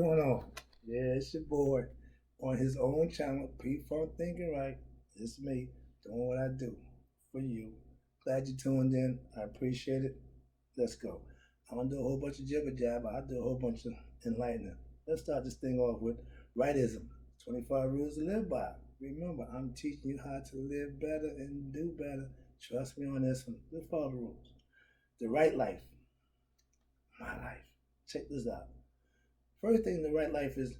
going on? Yeah, it's your boy on his own channel, P Funk Thinking Right. It's me doing what I do for you. Glad you tuned in. I appreciate it. Let's go. I'm gonna do a whole bunch of jibber jab. I'll do a whole bunch of enlightening. Let's start this thing off with rightism. 25 rules to live by. Remember, I'm teaching you how to live better and do better. Trust me on this one. Let's follow the rules. The right life. My life. Check this out. First thing in the right life is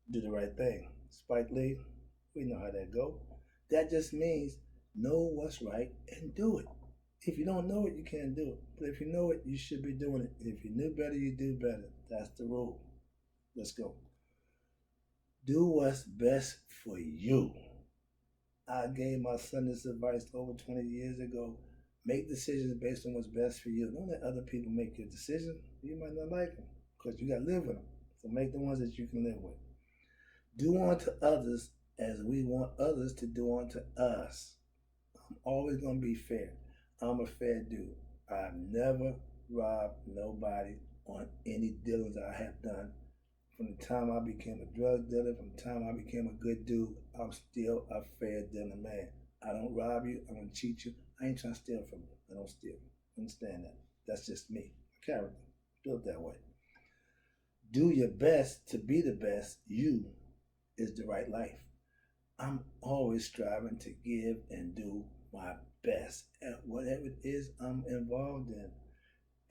do the right thing. Spike Lee, we know how that go. That just means know what's right and do it. If you don't know it, you can't do it. But if you know it, you should be doing it. If you knew better, you do better. That's the rule. Let's go. Do what's best for you. I gave my son this advice over 20 years ago. Make decisions based on what's best for you. Don't let other people make your decision. You might not like them because you got to live with them. So make the ones that you can live with. Do unto others as we want others to do unto us. I'm always going to be fair. I'm a fair dude. I've never robbed nobody on any dealings I have done. From the time I became a drug dealer, from the time I became a good dude, I'm still a fair dealing man. I don't rob you. I don't cheat you. I ain't trying to steal from you. I don't steal. Understand that. That's just me. Character. Built that way. Do your best to be the best. You is the right life. I'm always striving to give and do my best at whatever it is I'm involved in.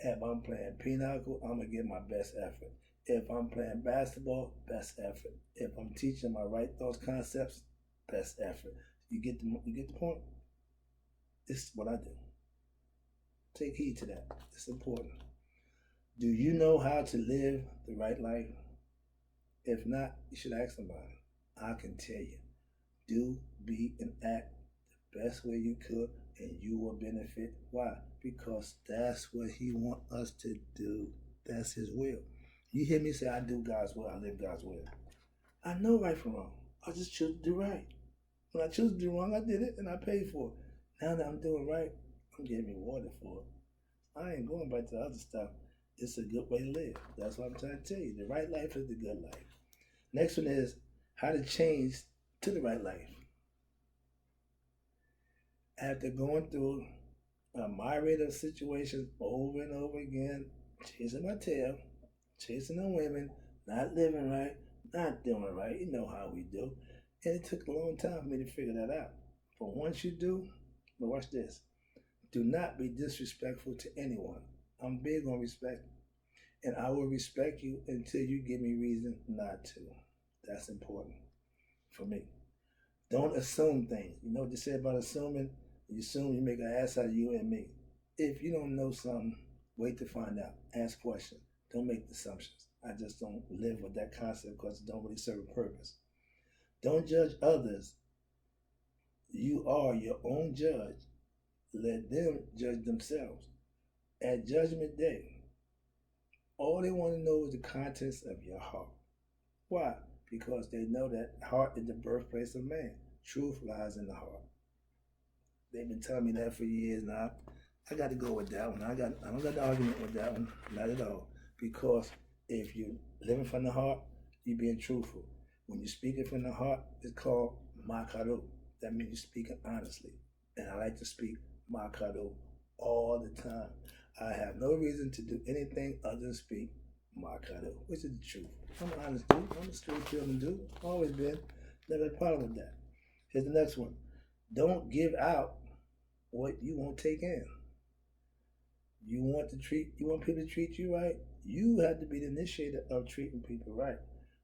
If I'm playing pinochle, I'm going to give my best effort. If I'm playing basketball, best effort. If I'm teaching my right thoughts concepts, best effort. You get the point? It's what I do. Take heed to that. It's important. Do you know how to live the right life? If not, you should ask somebody. I can tell you. Do, be, and act the best way you could, and you will benefit. Why? Because that's what he wants us to do. That's his will. You hear me say, I do God's will, I live God's will. I know right from wrong. I just choose to do right. When I choose to do wrong, I did it, and I paid for it. Now that I'm doing right, I'm getting rewarded for it. I ain't going back to the other stuff. It's a good way to live. That's what I'm trying to tell you. The right life is the good life. Next one is how to change to the right life. After going through a myriad of situations over and over again, chasing my tail, chasing the women, not living right, not doing right. You know how we do. And it took a long time for me to figure that out. But once you do, but watch this. Do not be disrespectful to anyone. I'm big on respect. And I will respect you until you give me reason not to. That's important for me. Don't assume things. You know what they say about assuming? You assume you make an ass out of you and me. If you don't know something, wait to find out. Ask questions. Don't make assumptions. I just don't live with that concept because it don't really serve a purpose. Don't judge others. You are your own judge. Let them judge themselves. At Judgment Day, all they want to know is the contents of your heart. Why? Because they know that heart is the birthplace of man. Truth lies in the heart. They've been telling me that for years now. I got to go with that one. I don't got the argument with that one, not at all. Because if you're living from the heart, you're being truthful. When you're speaking from the heart, it's called makaru. That means you're speaking honestly. And I like to speak makaru all the time. I have no reason to do anything other than speak makaru, which is the truth. I'm an honest dude. I'm a straight killing dude. Always been. Never had a problem with that. Here's the next one. Don't give out what you won't take in. You want people to treat you right? You have to be the initiator of treating people right.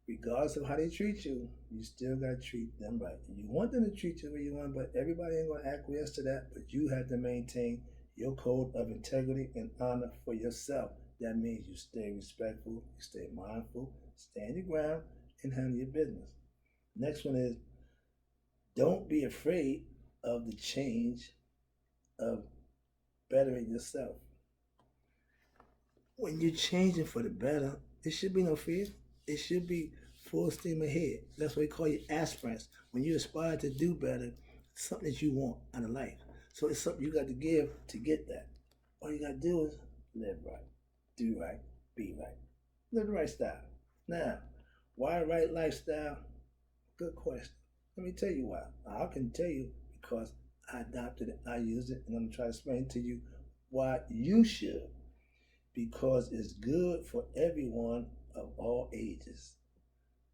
Regardless of how they treat you, you still got to treat them right. And you want them to treat you the way you want, but everybody ain't going to acquiesce to that. But you have to maintain your code of integrity and honor for yourself. That means you stay respectful, you stay mindful, stand your ground, and handle your business. Next one is don't be afraid of the change of bettering yourself. When you're changing for the better, it should be no fear. It should be full steam ahead. That's what we call your aspirants. When you aspire to do better, it's something that you want out of life. So it's something you got to give to get that. All you got to do is live right, do right, be right. Live the right style. Now, Why right lifestyle? Good question. Let me tell you why. I can tell you because I adopted it, I use it, and I'm trying to explain to you why you should. Because it's good for everyone of all ages.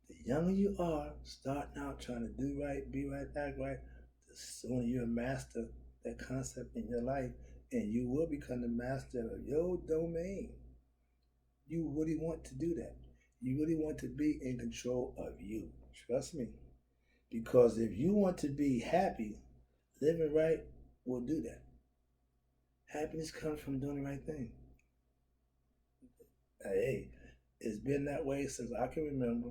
The younger you are, starting out trying to do right, be right, act right, the sooner you master that concept in your life, and you will become the master of your domain. You really want to do that. You really want to be in control of you. Trust me. Because if you want to be happy, living right will do that. Happiness comes from doing the right thing. Hey, it's been that way since I can remember,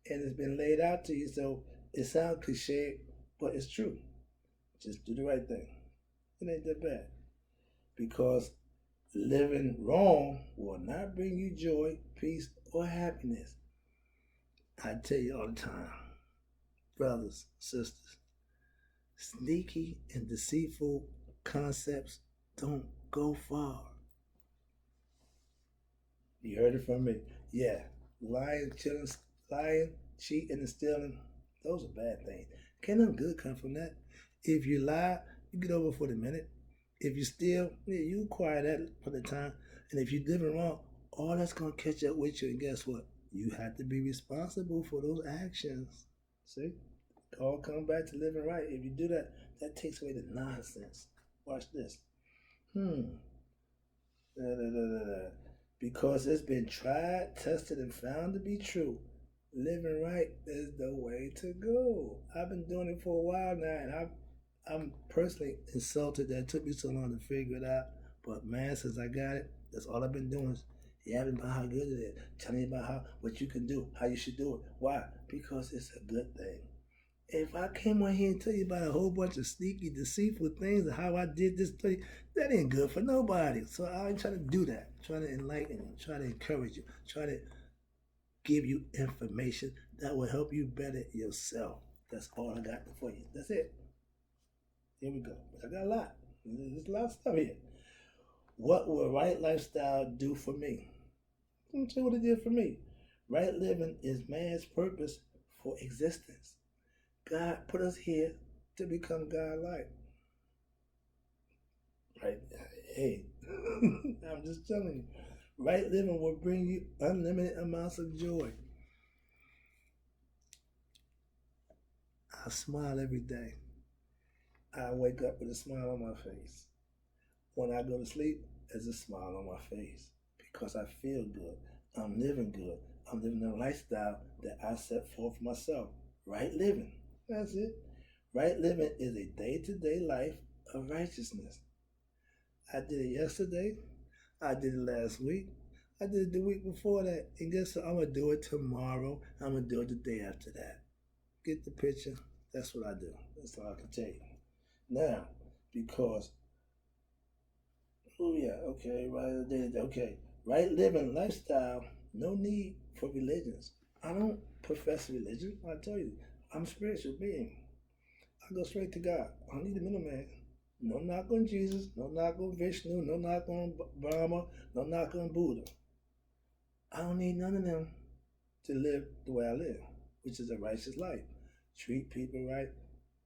and it's been laid out to you. So it sounds cliche, but it's true. Just do the right thing. It ain't that bad. Because living wrong will not bring you joy, peace, or happiness. I tell you all the time, brothers, sisters, sneaky and deceitful concepts don't go far. You heard it from me. Yeah, lying, chilling, lying, cheating, and stealing, those are bad things. Can't nothing good come from that. If you lie, you get over for the minute. If you steal, yeah, you acquire that for the time. And if you're living wrong, all that's gonna catch up with you. And guess what? You have to be responsible for those actions. See? It all come back to living right. If you do that, that takes away the nonsense. Watch this. Hmm. Da, da, da, da, da. Because it's been tried, tested, and found to be true. Living right is the way to go. I've been doing it for a while now, and I'm personally insulted that it took me so long to figure it out. But man, since I got it, that's all I've been doing is yapping about how good it is, telling you about how what you can do, how you should do it. Why? Because it's a good thing. If I came on here and tell you about a whole bunch of sneaky, deceitful things and how I did this thing, that ain't good for nobody. So I ain't trying to do that. I'm trying to enlighten you, try to encourage you, try to give you information that will help you better yourself. That's all I got for you. That's it. Here we go. I got a lot. There's a lot of stuff here. What will right lifestyle do for me? Let me tell you what it did for me. Right living is man's purpose for existence. God put us here to become God-like. Right? Hey, I'm just telling you. Right living will bring you unlimited amounts of joy. I smile every day. I wake up with a smile on my face. When I go to sleep, there's a smile on my face because I feel good. I'm living good. I'm living a lifestyle that I set forth for myself. Right living. That's it. Right living is a day to day life of righteousness. I did it yesterday. I did it last week. I did it the week before that. And guess what? I'm going to do it tomorrow. I'm going to do it the day after that. Get the picture? That's what I do. That's all I can tell you. Now, because, oh yeah, okay, right, okay. Right living lifestyle, no need for religions. I don't profess religion. I tell you, I'm a spiritual being. I go straight to God. I don't need a middleman. No knock on Jesus, no knock on Vishnu, no knock on Brahma, no knock on Buddha. I don't need none of them to live the way I live, which is a righteous life. Treat people right,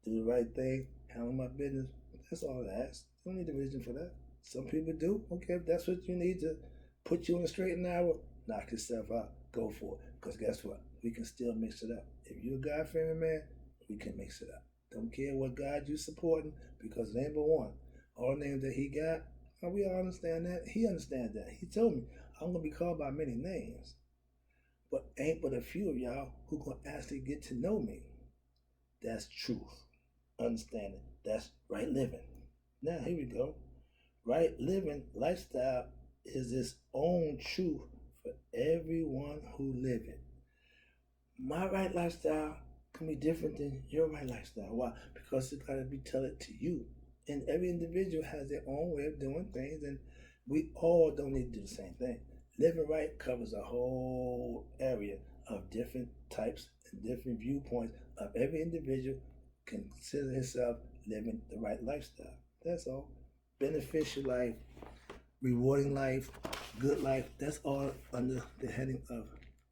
do the right thing, handle my business. That's all I ask. Don't need a religion for that. Some people do. Okay, if that's what you need to put you on a straight and narrow, knock yourself out. Go for it. Because guess what? We can still mix it up. If you're a God-fearing man, we can mix it up. Don't care what God you supporting, because number one, all the names that he got, and we all understand that. He understands that. He told me, I'm going to be called by many names. But ain't but a few of y'all who going to actually get to know me. That's truth. Understand it. That's right living. Now, here we go. Right living lifestyle is its own truth for everyone who live it. My right lifestyle can be different than your right lifestyle. Why? Because it's got to be tailored to you. And every individual has their own way of doing things, and we all don't need to do the same thing. Living right covers a whole area of different types and different viewpoints of every individual consider himself living the right lifestyle. That's all. Beneficial life, rewarding life, good life, that's all under the heading of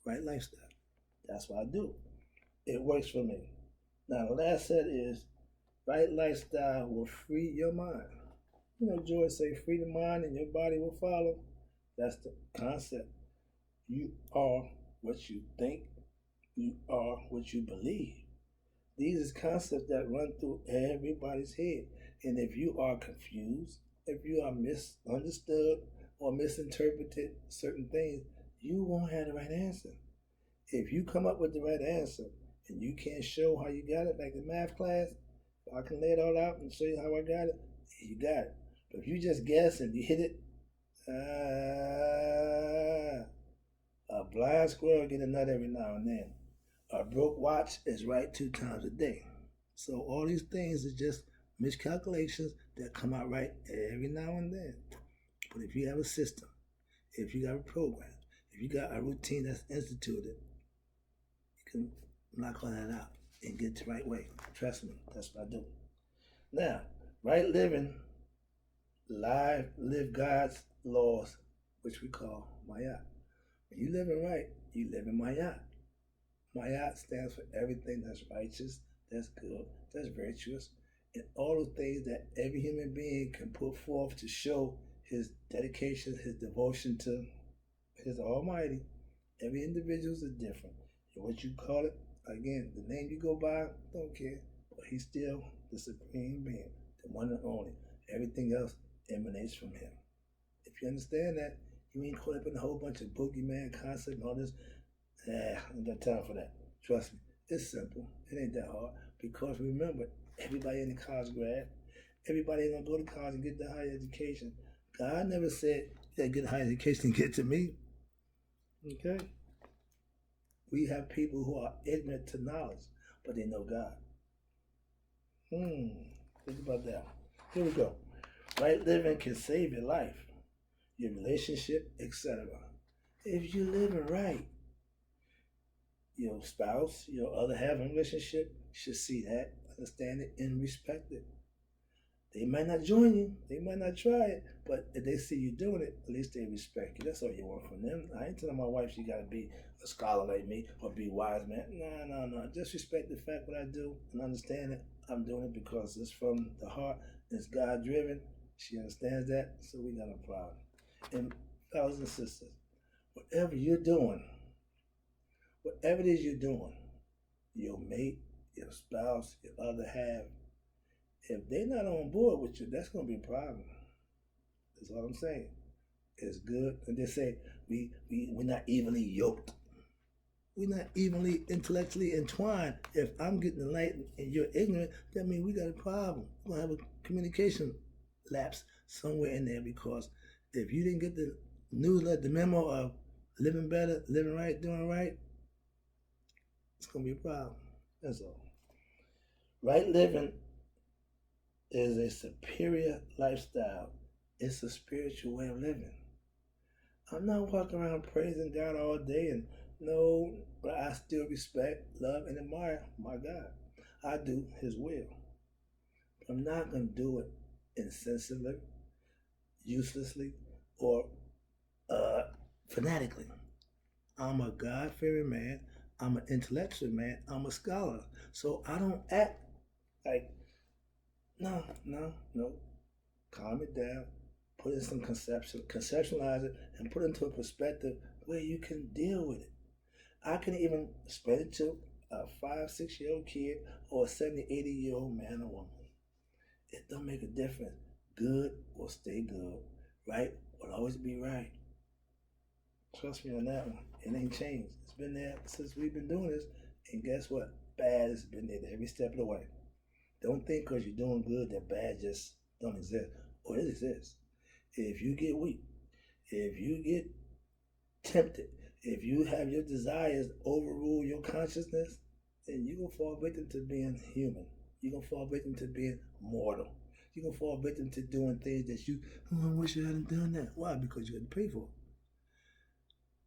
right lifestyle. That's what I do. It works for me. Now, the last set is right lifestyle will free your mind. You know, George say, free the mind and your body will follow. That's the concept. You are what you think. You are what you believe. These are concepts that run through everybody's head. And if you are confused, if you are misunderstood or misinterpreted certain things, you won't have the right answer. If you come up with the right answer and you can't show how you got it, like in math class, I can lay it all out and show you how I got it, you got it. But if you just guess and you hit it, a blind squirrel get a nut every now and then. A broke watch is right 2 times a day. So all these things are just miscalculations that come out right every now and then. But if you have a system, if you got a program, if you got a routine that's instituted, you can knock all that out and get the right way. Trust me, that's what I do. Now, right living, live God's laws, which we call Mayat. When you living right, you live in Mayat. Mayat stands for everything that's righteous, that's good, that's virtuous, and all the things that every human being can put forth to show his dedication, his devotion to his Almighty. Every individual is different. And what you call it, again, the name you go by, don't care, but he's still the supreme being, the one and only. Everything else emanates from him. If you understand that, you ain't caught up in a whole bunch of boogeyman concept and all this. I ain't got time for that. Trust me, it's simple. It ain't that hard. Because remember, everybody in the college grad, everybody ain't gonna go to college and get the higher education. God never said you gotta get a higher education and get to me. Okay? We have people who are ignorant to knowledge, but they know God. Think about that. Here we go. Right living can save your life, your relationship, etc. If you live it right, your spouse, your other half in a relationship should see that, understand it, and respect it. They might not join you, they might not try it, but if they see you doing it, at least they respect you. That's all you want from them. I ain't telling my wife she gotta be a scholar like me or be wise, man. No. Just respect the fact what I do and understand it. I'm doing it because it's from the heart. It's God driven. She understands that, so we got a problem. And brothers and sisters, whatever you're doing, whatever it is you're doing, your mate, your spouse, your other half, if they're not on board with you, that's going to be a problem. That's all I'm saying. It's good. And they say we're not evenly yoked. We're not evenly intellectually entwined. If I'm getting the light and you're ignorant, that means we got a problem. We're going to have a communication lapse somewhere in there, because if you didn't get the newsletter, the memo of living better, living right, doing right, it's going to be a problem. That's all. Right living is a superior lifestyle. It's a spiritual way of living. I'm not walking around praising God all day, and no, but I still respect, love, and admire my God. I do His will. But I'm not going to do it insensibly, uselessly, or fanatically. I'm a God-fearing man. I'm an intellectual man. I'm a scholar. So I don't act like, no. Calm it down. Put in some conceptualize it, and put it into a perspective where you can deal with it. I can even spread it to a 5-6-year-old kid or a 70-80-year-old man or woman. It don't make a difference. Good will stay good. Right will always be right. Trust me on that one. It ain't changed. It's been there since we've been doing this. And guess what? Bad has been there every step of the way. Don't think because you're doing good that bad just don't exist. Or it exists. If you get weak, if you get tempted, if you have your desires overrule your consciousness, then you're going to fall victim to being human. You're going to fall victim to being mortal. You're going to fall victim to doing things that I wish I hadn't done that. Why? Because you had to pay for it.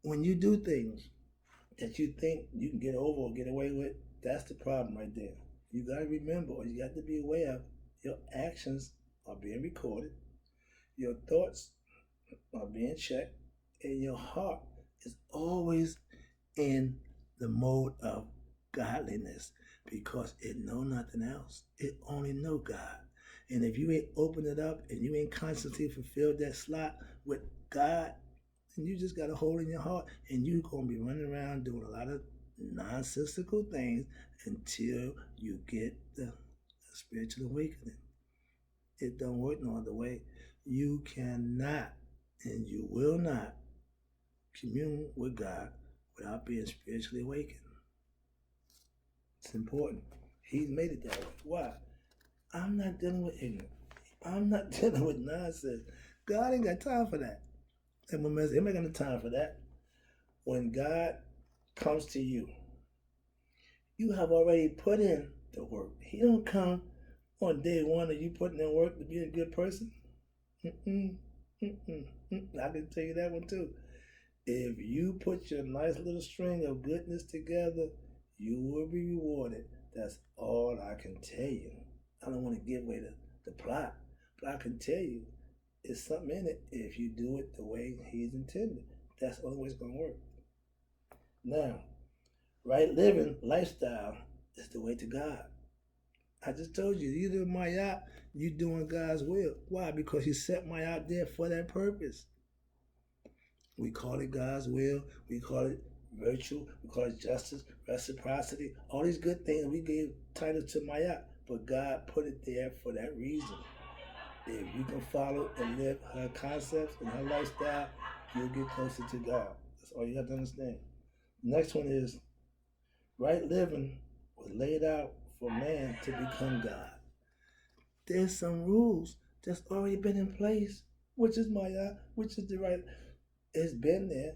When you do things that you think you can get over or get away with, that's the problem right there. You got to remember, or you got to be aware of, your actions are being recorded, your thoughts are being checked, and your heart is always in the mode of godliness because it know nothing else. It only know God. And if you ain't open it up and you ain't constantly fulfilled that slot with God, then you just got a hole in your heart and you're going to be running around doing a lot of nonsensical things until you get the spiritual awakening. It don't work no other way. You cannot and you will not commune with God without being spiritually awakened. It's important. He's made it that way. Why? I'm not dealing with ignorance. I'm not dealing with nonsense. God ain't got time for that. And when ain't got time for that. When God comes to you, you have already put in the work. He don't come on day one of you putting in work to be a good person. I can tell you that one too. If you put your nice little string of goodness together, you will be rewarded. That's all I can tell you. I don't want to give away the plot, but I can tell you it's something in it if you do it the way He's intended. That's the only way it's going to work. Now, right living lifestyle is the way to God. I just told you, you doing Mayat, you doing God's will. Why? Because He set Mayat there for that purpose. We call it God's will. We call it virtue. We call it justice, reciprocity. All these good things we gave titles to Mayat, but God put it there for that reason. If you can follow and live her concepts and her lifestyle, you'll get closer to God. That's all you have to understand. The next one is right living was laid out for man to become God. There's some rules that's already been in place, which is Maya, which is the right. It's been there.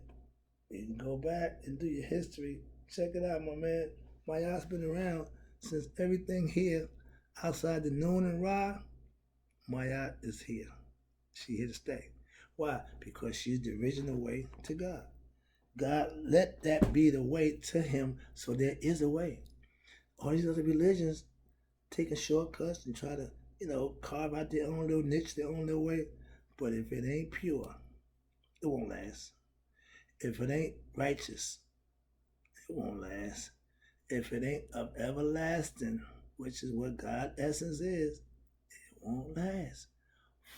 You can go back and do your history. Check it out, my man. Maya's been around since everything here outside the Noon and Ra. Maya is here. She's here to stay. Why? Because she's the original way to God. God let that be the way to Him, so there is a way. All these other religions taking shortcuts and try to, carve out their own little niche, their own little way. But if it ain't pure, it won't last. If it ain't righteous, it won't last. If it ain't of everlasting, which is what God's essence is, it won't last.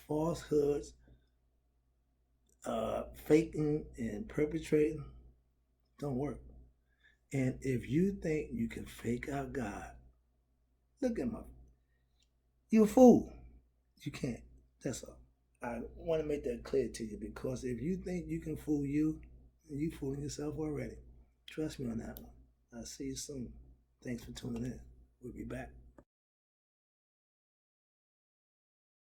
Falsehoods, faking and perpetrating don't work. And if you think you can fake out God, look at you're a fool. You can't. That's all. I want to make that clear to you because if you think you can fool you fooling yourself already. Trust me on that one. I'll see you soon. Thanks for tuning in. We'll be back.